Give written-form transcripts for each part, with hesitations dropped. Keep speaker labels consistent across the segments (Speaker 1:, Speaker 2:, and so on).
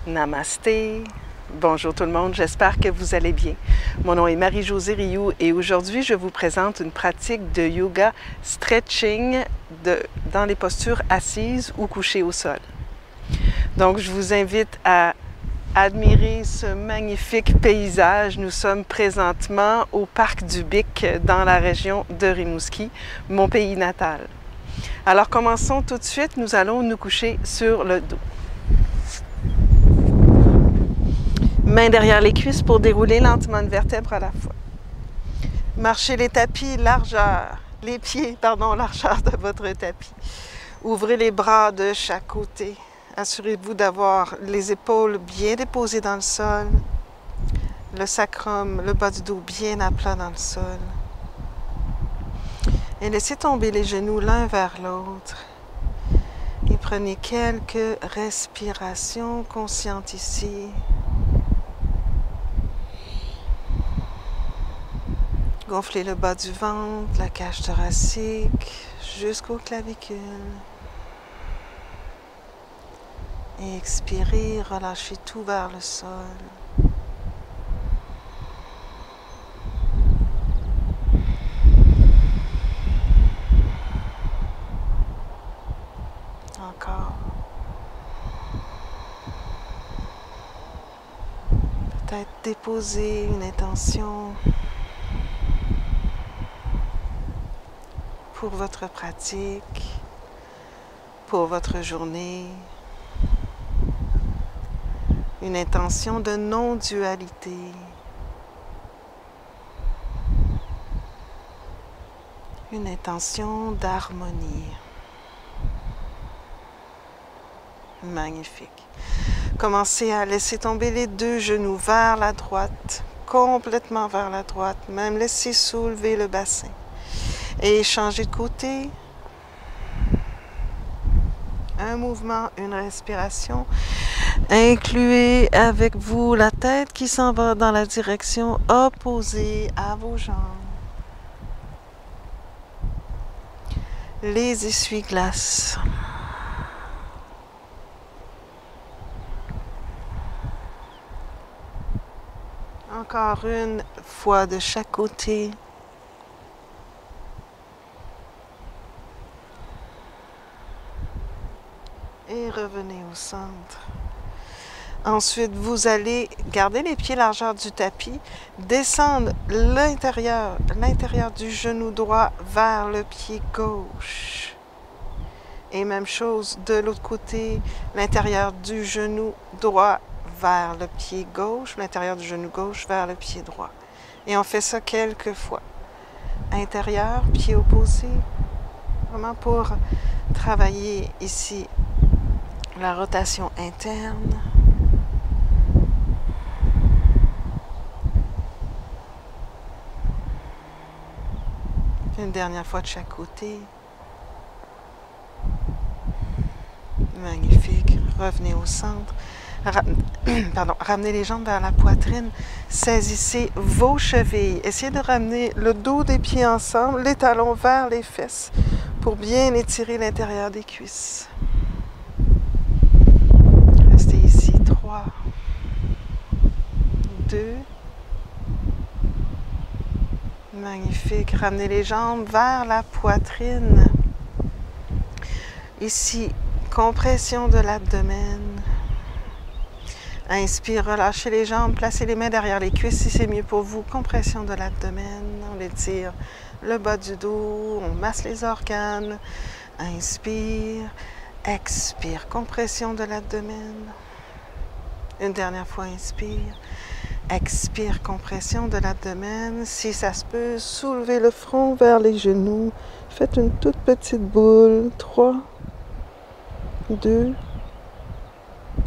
Speaker 1: Namasté. Bonjour tout le monde, j'espère que vous allez bien. Mon nom est Marie-Josée Rioux et aujourd'hui je vous présente une pratique de yoga stretching dans les postures assises ou couchées au sol. Donc je vous invite à admirer ce magnifique paysage. Nous sommes présentement au Parc du Bic dans la région de Rimouski, mon pays natal. Alors commençons tout de suite, nous allons nous coucher sur le dos. Mains derrière les cuisses pour dérouler lentement une vertèbre à la fois. Marchez les tapis, les pieds, largeur de votre tapis. Ouvrez les bras de chaque côté. Assurez-vous d'avoir les épaules bien déposées dans le sol, le sacrum, le bas du dos bien à plat dans le sol. Et laissez tomber les genoux l'un vers l'autre. Et prenez quelques respirations conscientes ici. Gonflez le bas du ventre, la cage thoracique, jusqu'aux clavicules. Et expirez, relâchez tout vers le sol. Encore. Peut-être déposer une intention pour votre pratique, pour votre journée, une intention de non-dualité, une intention d'harmonie. Magnifique. Commencez à laisser tomber les deux genoux vers la droite, complètement vers la droite, même laissez soulever le bassin. Et changez de côté. Un mouvement, une respiration. Incluez avec vous la tête qui s'en va dans la direction opposée à vos jambes. Les essuie-glaces. Encore une fois de chaque côté. Et revenez au centre. Ensuite, vous allez garder les pieds largeur du tapis, descendre l'intérieur du genou droit vers le pied gauche. Et même chose de l'autre côté, l'intérieur du genou droit vers le pied gauche, l'intérieur du genou gauche vers le pied droit. Et on fait ça quelques fois. Intérieur, pied opposé, vraiment pour travailler ici la rotation interne. Une dernière fois de chaque côté. Magnifique. Revenez au centre. Ramenez les jambes vers la poitrine. Saisissez vos chevilles. Essayez de ramener le dos des pieds ensemble, les talons vers les fesses pour bien étirer l'intérieur des cuisses. Restez ici. 3, 2. Magnifique. Ramenez les jambes vers la poitrine. Ici, compression de l'abdomen. Inspire, relâchez les jambes, placez les mains derrière les cuisses si c'est mieux pour vous. Compression de l'abdomen. On étire le bas du dos, on masse les organes. Inspire, expire. Compression de l'abdomen. Une dernière fois, inspire. Expire, compression de l'abdomen. Si ça se peut, soulevez le front vers les genoux. Faites une toute petite boule. 3, 2.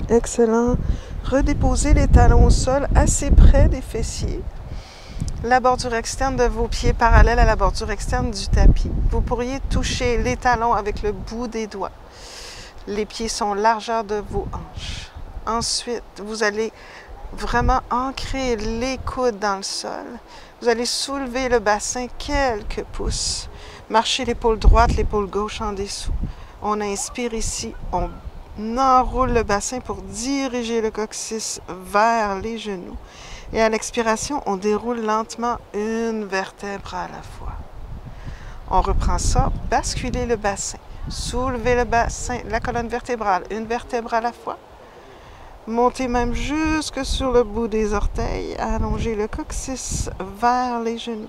Speaker 1: Excellent. Redéposez les talons au sol assez près des fessiers. La bordure externe de vos pieds parallèle à la bordure externe du tapis. Vous pourriez toucher les talons avec le bout des doigts. Les pieds sont largeur de vos hanches. Ensuite, vous allez vraiment ancrer les coudes dans le sol. Vous allez soulever le bassin quelques pouces. Marchez l'épaule droite, l'épaule gauche en dessous. On inspire ici, on enroule le bassin pour diriger le coccyx vers les genoux. Et à l'expiration, on déroule lentement une vertèbre à la fois. On reprend ça, basculer le bassin, soulever le bassin, la colonne vertébrale, une vertèbre à la fois. Montez même jusque sur le bout des orteils, allongez le coccyx vers les genoux.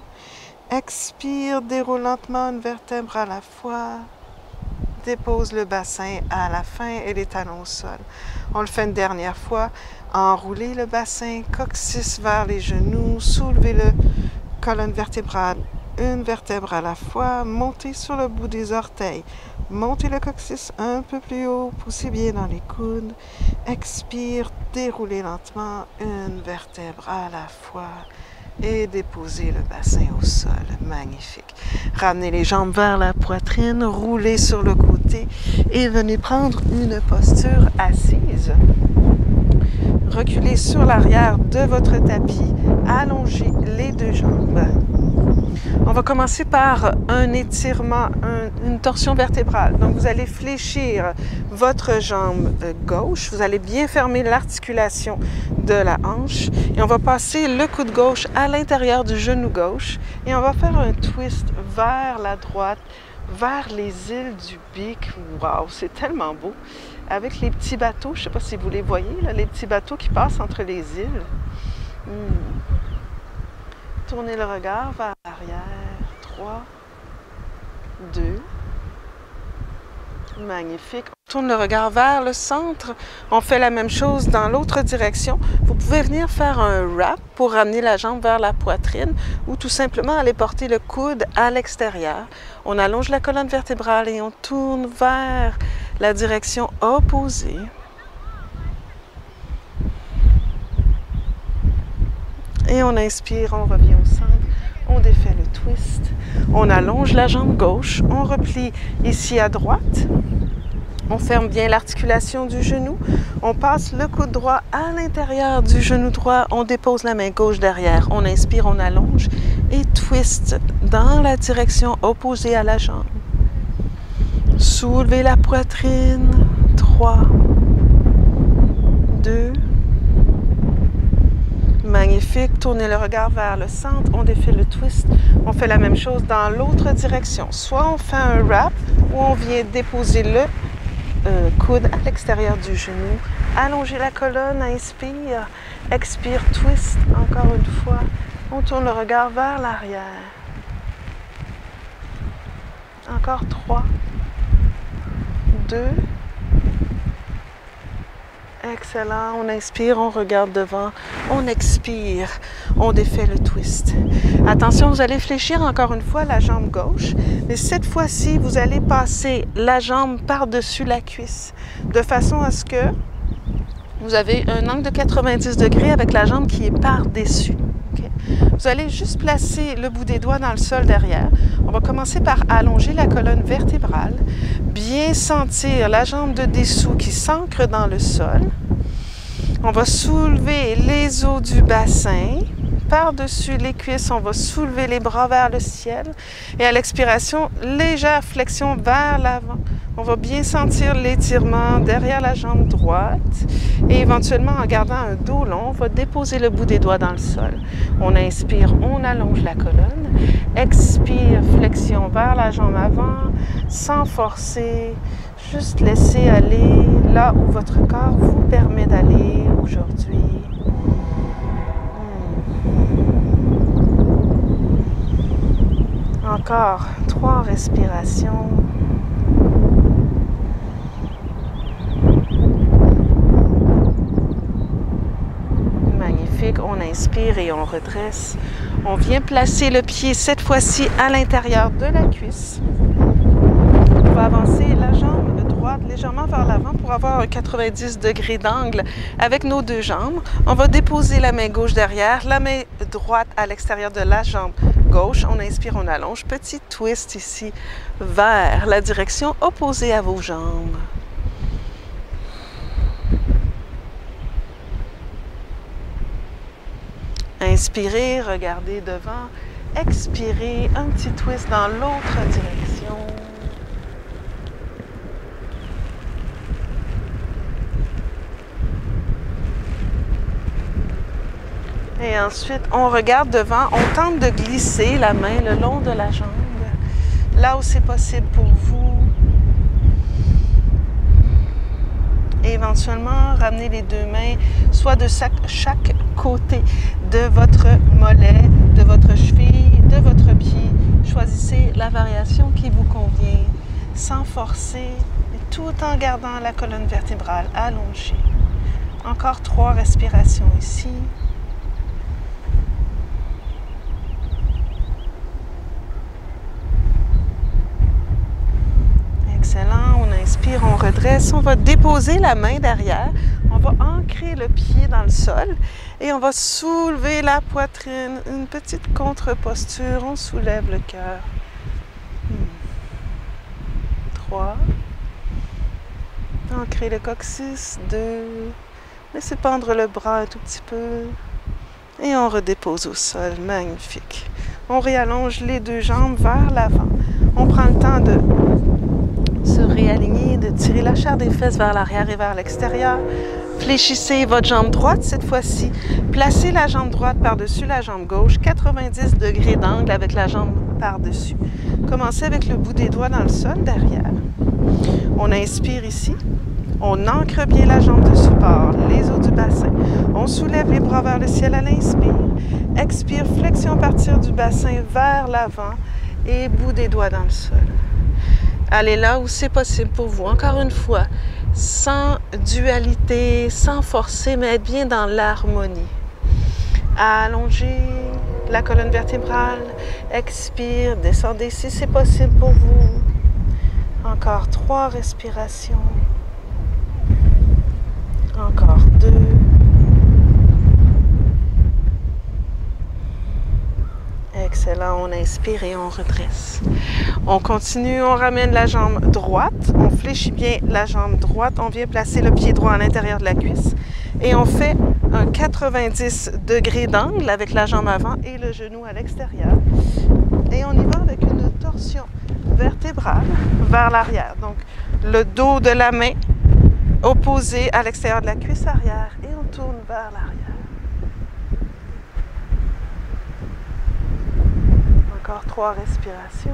Speaker 1: Expire, déroule lentement une vertèbre à la fois. Dépose le bassin à la fin et les talons au sol. On le fait une dernière fois. Enroulez le bassin, coccyx vers les genoux, soulevez le colonne vertébrale, une vertèbre à la fois, montez sur le bout des orteils. Montez le coccyx un peu plus haut, poussez bien dans les coudes. Expire, déroulez lentement une vertèbre à la fois et déposez le bassin au sol. Magnifique. Ramenez les jambes vers la poitrine, roulez sur le côté et venez prendre une posture assise. Reculez sur l'arrière de votre tapis, allongez les deux jambes. On va commencer par un étirement, une torsion vertébrale. Donc, vous allez fléchir votre jambe gauche. Vous allez bien fermer l'articulation de la hanche. Et on va passer le coude gauche à l'intérieur du genou gauche. Et on va faire un twist vers la droite, vers les îles du Bic. Wow, c'est tellement beau! Avec les petits bateaux, je ne sais pas si vous les voyez, là, les petits bateaux qui passent entre les îles. Tournez le regard vers l'arrière. 3, 2. Magnifique. On tourne le regard vers le centre. On fait la même chose dans l'autre direction. Vous pouvez venir faire un wrap pour ramener la jambe vers la poitrine ou tout simplement aller porter le coude à l'extérieur. On allonge la colonne vertébrale et on tourne vers la direction opposée. Et on inspire, on revient au centre, on défait le twist, on allonge la jambe gauche, on replie ici à droite, on ferme bien l'articulation du genou, on passe le coude droit à l'intérieur du genou droit, on dépose la main gauche derrière, on inspire, on allonge et twist dans la direction opposée à la jambe. Soulevez la poitrine, 3, 2, magnifique. Tournez le regard vers le centre. On défait le twist. On fait la même chose dans l'autre direction. Soit on fait un wrap ou on vient déposer le coude à l'extérieur du genou. Allongez la colonne. Inspire. Expire. Twist. Encore une fois. On tourne le regard vers l'arrière. Encore 3, 2. Excellent. On inspire, on regarde devant, on expire, on défait le twist. Attention, vous allez fléchir encore une fois la jambe gauche, mais cette fois-ci, vous allez passer la jambe par-dessus la cuisse, de façon à ce que vous avez un angle de 90 degrés avec la jambe qui est par-dessus. Okay? Vous allez juste placer le bout des doigts dans le sol derrière. On va commencer par allonger la colonne vertébrale, bien sentir la jambe de dessous qui s'ancre dans le sol. On va soulever les os du bassin. Par-dessus les cuisses, on va soulever les bras vers le ciel. Et à l'expiration, légère flexion vers l'avant. On va bien sentir l'étirement derrière la jambe droite. Et éventuellement, en gardant un dos long, on va déposer le bout des doigts dans le sol. On inspire, on allonge la colonne. Expire, flexion vers la jambe avant, sans forcer. Juste laisser aller là où votre corps vous permet d'aller aujourd'hui. Encore 3 respirations. Magnifique. On inspire et on redresse. On vient placer le pied cette fois-ci à l'intérieur de la cuisse. On va avancer la jambe droite légèrement vers l'avant pour avoir un 90 degrés d'angle avec nos deux jambes. On va déposer la main gauche derrière, la main droite à l'extérieur de la jambe gauche. On inspire, on allonge. Petit twist ici vers la direction opposée à vos jambes. Inspirez, regardez devant. Expirez, un petit twist dans l'autre direction. Et ensuite, on regarde devant, on tente de glisser la main le long de la jambe, là où c'est possible pour vous. Et éventuellement, ramenez les deux mains, soit de chaque côté de votre mollet, de votre cheville, de votre pied. Choisissez la variation qui vous convient, sans forcer, tout en gardant la colonne vertébrale allongée. Encore 3 respirations ici. Excellent. On inspire, on redresse. On va déposer la main derrière. On va ancrer le pied dans le sol et on va soulever la poitrine. Une petite contre-posture. On soulève le cœur. 3. Ancrer le coccyx. 2. Laissez pendre le bras un tout petit peu. Et on redépose au sol. Magnifique. On réallonge les deux jambes vers l'avant. On prend le temps de se réaligner, de tirer la chair des fesses vers l'arrière et vers l'extérieur. Fléchissez votre jambe droite cette fois-ci. Placez la jambe droite par-dessus la jambe gauche, 90 degrés d'angle avec la jambe par-dessus. Commencez avec le bout des doigts dans le sol derrière. On inspire ici. On ancre bien la jambe de support, les os du bassin. On soulève les bras vers le ciel à l'inspire. Expire, flexion à partir du bassin vers l'avant et bout des doigts dans le sol. Allez là où c'est possible pour vous. Encore une fois, sans dualité, sans forcer, mais être bien dans l'harmonie. Allongez la colonne vertébrale. Expire, descendez si c'est possible pour vous. Encore 3 respirations. Encore 2. Excellent, on inspire et on redresse. On continue, on ramène la jambe droite, on fléchit bien la jambe droite, on vient placer le pied droit à l'intérieur de la cuisse et on fait un 90 degrés d'angle avec la jambe avant et le genou à l'extérieur. Et on y va avec une torsion vertébrale vers l'arrière. Donc, le dos de la main opposé à l'extérieur de la cuisse arrière et on tourne vers l'arrière. Encore 3 respirations.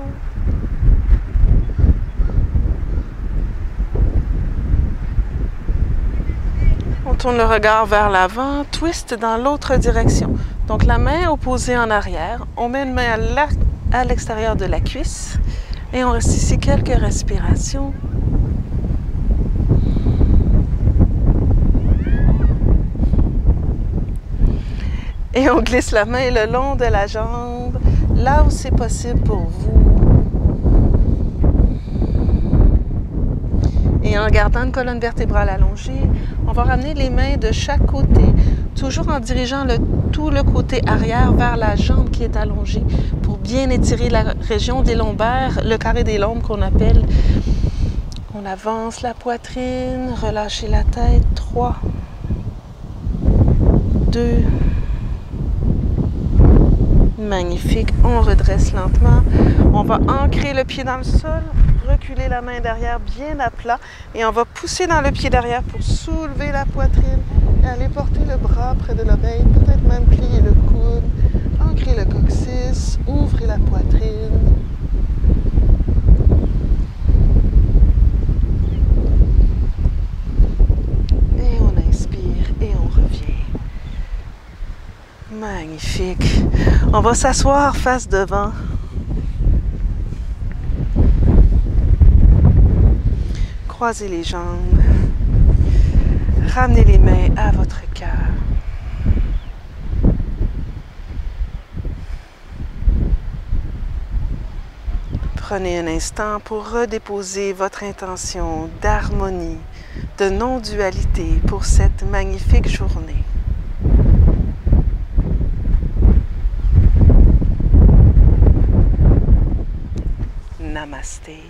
Speaker 1: On tourne le regard vers l'avant, twist dans l'autre direction. Donc la main opposée en arrière, on met une main à l'extérieur de la cuisse et on reste ici quelques respirations. Et on glisse la main le long de la jambe, là où c'est possible pour vous. Et en gardant une colonne vertébrale allongée, on va ramener les mains de chaque côté, toujours en dirigeant tout le côté arrière vers la jambe qui est allongée pour bien étirer la région des lombaires, le carré des lombes qu'on appelle. On avance la poitrine, relâchez la tête. 3, 2, magnifique. On redresse lentement. On va ancrer le pied dans le sol, reculer la main derrière bien à plat et on va pousser dans le pied derrière pour soulever la poitrine et aller porter le bras près de l'oreille, peut-être même plier le coude, ancrer le coccyx, ouvrez la poitrine. Et on inspire et on revient. Magnifique. On va s'asseoir face devant. Croisez les jambes. Ramenez les mains à votre cœur. Prenez un instant pour redéposer votre intention d'harmonie, de non-dualité pour cette magnifique journée. Namasté.